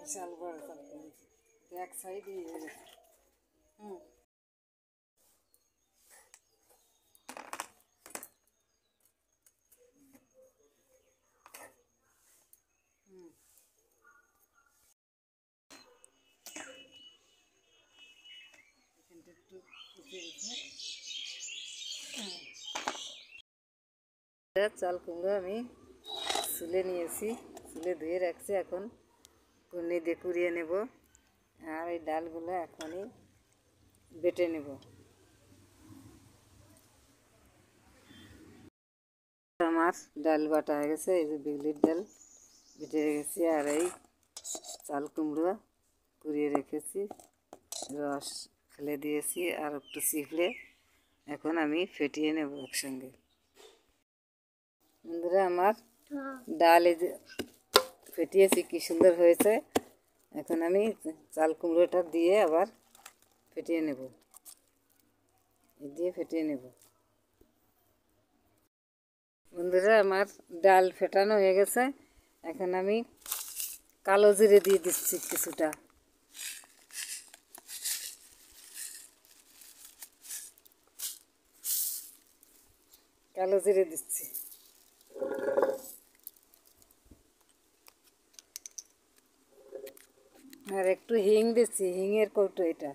বিশাল বড় চাল কিনেছি, এক সাইড হয়ে গেছে। হুম হুম এখানটা একটু উঠে গেছে। চাল কুমড়ো আমি ছুলে নিয়েছি, ছুলে ধুয়ে রাখছি, এখন কুর্নি দিয়ে কুড়িয়ে নেব। আর এই ডালগুলো এখনই বেটে নেব। আমার ডাল বাটা হয়ে গেছে, এই যে বিউলির ডাল বেটে রেখেছি, আর এই চাল কুমড়ো কুড়িয়ে রেখেছি, রস ফেলে দিয়েছি আর একটু চিপড়ে এখন আমি ফেটিয়ে নেব একসঙ্গে। বন্ধুরা আমার ডাল এই যে ফেটিয়েছি, কি সুন্দর হয়েছে। এখন আমি চাল কুমড়োটা দিয়ে আবার ফেটিয়ে নেব, দিয়ে ফেটিয়ে নেব। বন্ধুরা আমার ডাল ফেটানো হয়ে গেছে, এখন আমি কালো জিরে দিয়ে দিচ্ছি কিছুটা। কালো জিরে দিচ্ছি, আর একটু হিং দিচ্ছি, হিঙের কৌটো এটা।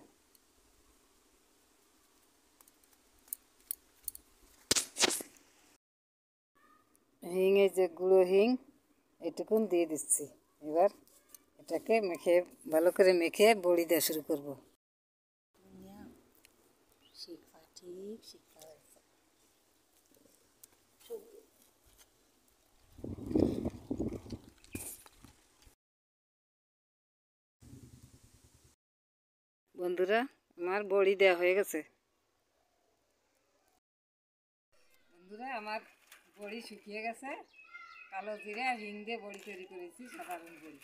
হিং, এই যে গুঁড়ো হিং, এটুকুন দিয়ে দিচ্ছি। এবার এটাকে মেখে, ভালো করে মেখে বড়ি দেওয়া শুরু করবো। বন্ধুরা আমার বড়ি দেওয়া হয়ে গেছে। বন্ধুরা আমার বড়ি শুকিয়ে গেছে, কালো জিরে আর হিং দিয়ে বড়ি তৈরি করেছি, সাধারণ বড়ি।